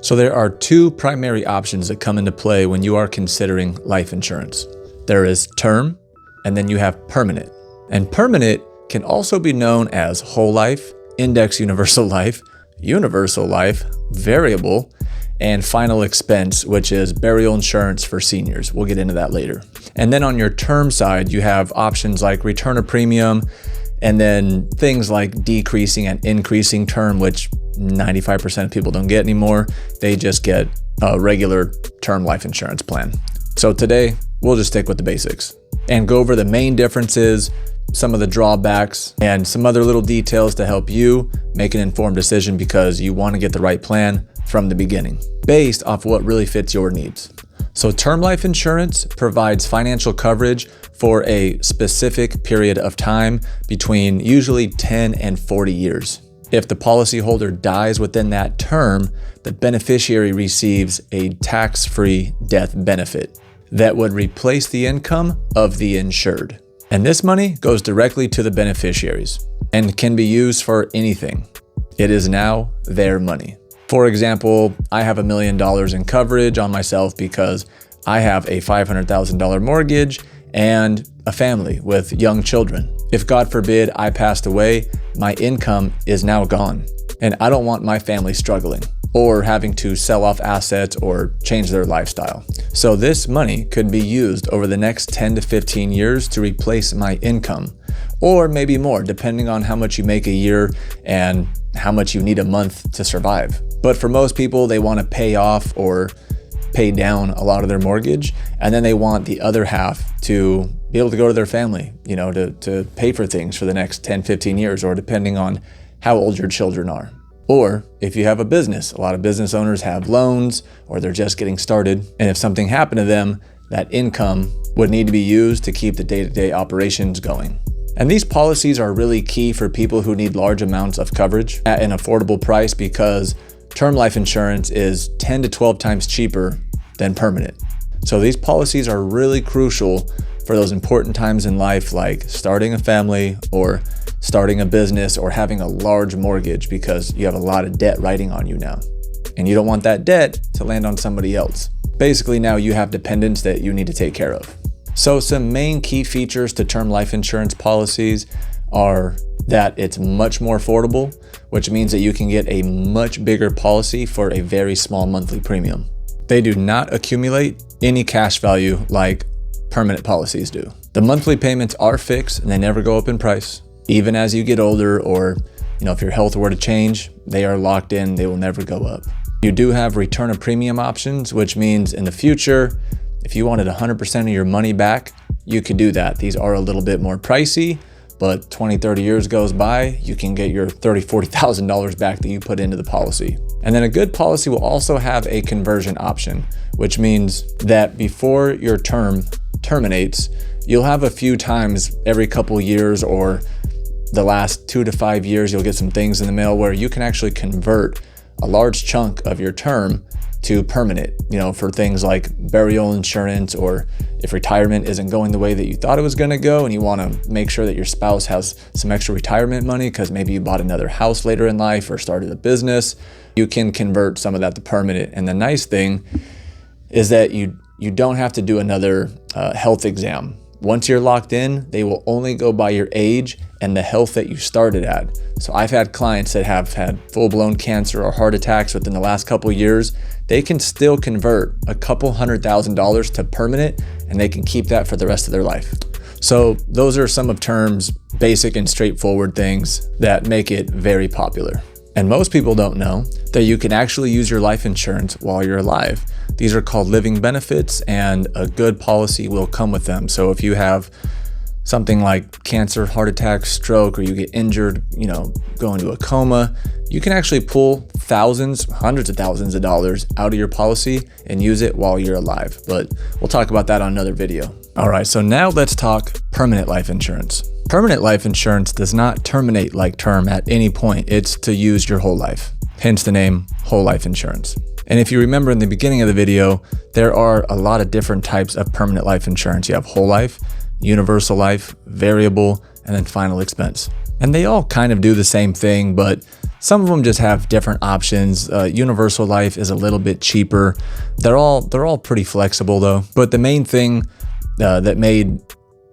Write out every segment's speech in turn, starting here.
So there are two primary options that come into play when you are considering life insurance. There is term, and then you have permanent. And permanent can also be known as whole life, index universal life, variable, and final expense, which is burial insurance for seniors. We'll get into that later. And then on your term side, you have options like return of premium, and then things like decreasing and increasing term, which 95% of people don't get anymore. They just get a regular term life insurance plan. So today, we'll just stick with the basics and go over the main differences, some of the drawbacks, and some other little details to help you make an informed decision because you want to get the right plan from the beginning, based off what really fits your needs. So term life insurance provides financial coverage for a specific period of time between usually 10 and 40 years. If the policyholder dies within that term, the beneficiary receives a tax-free death benefit that would replace the income of the insured. And this money goes directly to the beneficiaries and can be used for anything. It is now their money. For example, I have $1 million in coverage on myself because I have a $500,000 mortgage and a family with young children. If God forbid I passed away, my income is now gone, and I don't want my family struggling or having to sell off assets or change their lifestyle. So this money could be used over the next 10 to 15 years to replace my income, or maybe more, depending on how much you make a year and how much you need a month to survive. But for most people, they want to pay off or pay down a lot of their mortgage, and then they want the other half to be able to go to their family, to pay for things for the next 10, 15 years, or depending on how old your children are. Or if you have a business, a lot of business owners have loans or they're just getting started. And if something happened to them, that income would need to be used to keep the day-to-day operations going. And these policies are really key for people who need large amounts of coverage at an affordable price because term life insurance is 10 to 12 times cheaper than permanent. So these policies are really crucial for those important times in life, like starting a family or starting a business or having a large mortgage because you have a lot of debt riding on you now. And you don't want that debt to land on somebody else. Basically, now you have dependents that you need to take care of. So some main key features to term life insurance policies are that it's much more affordable, which means that you can get a much bigger policy for a very small monthly premium. They do not accumulate any cash value like permanent policies do. The monthly payments are fixed and they never go up in price. Even as you get older or if your health were to change, they are locked in, they will never go up. You do have return of premium options, which means in the future, if you wanted 100% of your money back, you could do that. These are a little bit more pricey, but 20, 30 years goes by, you can get your $30,000, $40,000 back that you put into the policy. And then a good policy will also have a conversion option, which means that before your term terminates, you'll have a few times every couple years or the last 2 to 5 years, you'll get some things in the mail where you can actually convert a large chunk of your term to permanent, for things like burial insurance, or if retirement isn't going the way that you thought it was going to go and you want to make sure that your spouse has some extra retirement money because maybe you bought another house later in life or started a business, you can convert some of that to permanent. And the nice thing is that you don't have to do another health exam. Once you're locked in, they will only go by your age and the health that you started at. So I've had clients that have had full-blown cancer or heart attacks within the last couple of years. They can still convert a couple $100,000 to permanent, and they can keep that for the rest of their life. So those are some of term's basic and straightforward things that make it very popular. And most people don't know that you can actually use your life insurance while you're alive. These are called living benefits, and a good policy will come with them. So if you have something like cancer, heart attack, stroke, or you get injured, go into a coma, you can actually pull thousands, hundreds of thousands of dollars out of your policy and use it while you're alive. But we'll talk about that on another video. All right, so now let's talk permanent life insurance. Permanent life insurance does not terminate like term at any point. It's to use your whole life, hence the name whole life insurance. And if you remember in the beginning of the video, there are a lot of different types of permanent life insurance. You have whole life, universal life, variable, and then final expense. And they all kind of do the same thing, but Some of them just have different options. Universal Life is a little bit cheaper. They're all pretty flexible though. But the main thing that made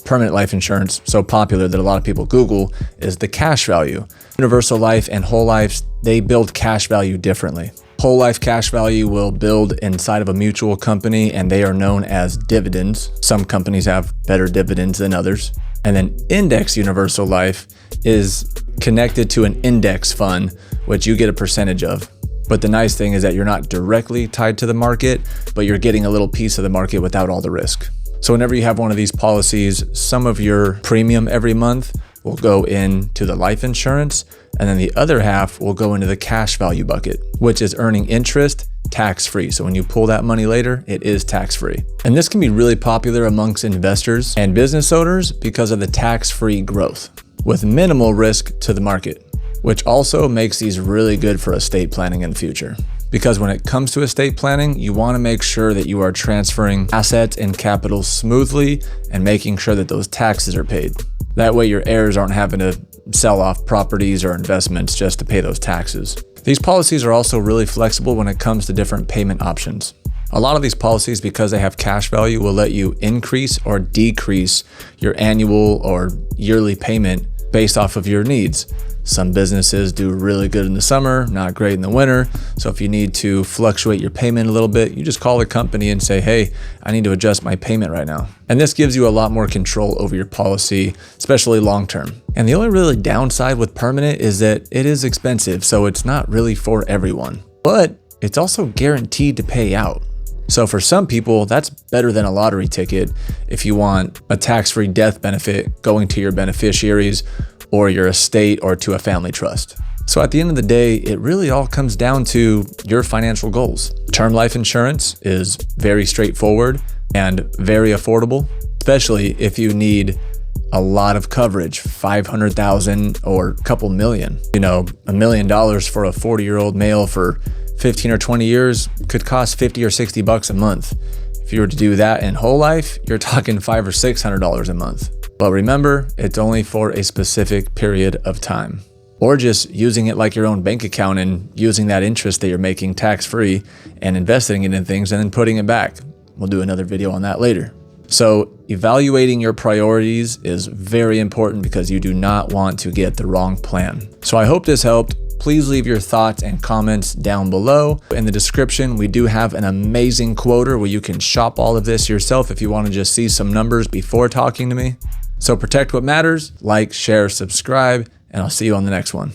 permanent life insurance so popular that a lot of people Google is the cash value. Universal Life and whole life, they build cash value differently. Whole life cash value will build inside of a mutual company and they are known as dividends. Some companies have better dividends than others. And then index universal life is connected to an index fund, which you get a percentage of. But the nice thing is that you're not directly tied to the market, but you're getting a little piece of the market without all the risk. So whenever you have one of these policies, some of your premium every month will go into the life insurance, and then the other half will go into the cash value bucket, which is earning interest tax-free. So when you pull that money later, it is tax-free. And this can be really popular amongst investors and business owners because of the tax-free growth with minimal risk to the market, which also makes these really good for estate planning in the future. Because when it comes to estate planning, you want to make sure that you are transferring assets and capital smoothly and making sure that those taxes are paid. That way your heirs aren't having to sell off properties or investments just to pay those taxes. These policies are also really flexible when it comes to different payment options. A lot of these policies, because they have cash value, will let you increase or decrease your annual or yearly payment based off of your needs. Some businesses do really good in the summer, not great in the winter. So if you need to fluctuate your payment a little bit, you just call the company and say, hey, I need to adjust my payment right now. And this gives you a lot more control over your policy, especially long-term. And the only really downside with permanent is that it is expensive. So it's not really for everyone, but it's also guaranteed to pay out. So for some people, that's better than a lottery ticket if you want a tax-free death benefit going to your beneficiaries or your estate or to a family trust. So at the end of the day, it really all comes down to your financial goals. Term life insurance is very straightforward and very affordable, especially if you need a lot of coverage, 500,000 or a couple million. You know, $1 million for a 40-year-old male for 15 or 20 years could cost 50 or 60 bucks a month. If you were to do that in whole life, you're talking $500 or $600 a month. But remember, it's only for a specific period of time. Or just using it like your own bank account and using that interest that you're making tax-free and investing it in things and then putting it back. We'll do another video on that later. So evaluating your priorities is very important because you do not want to get the wrong plan. So I hope this helped. Please leave your thoughts and comments down below. In the description, we do have an amazing quoter where you can shop all of this yourself if you want to just see some numbers before talking to me. So protect what matters, like, share, subscribe, and I'll see you on the next one.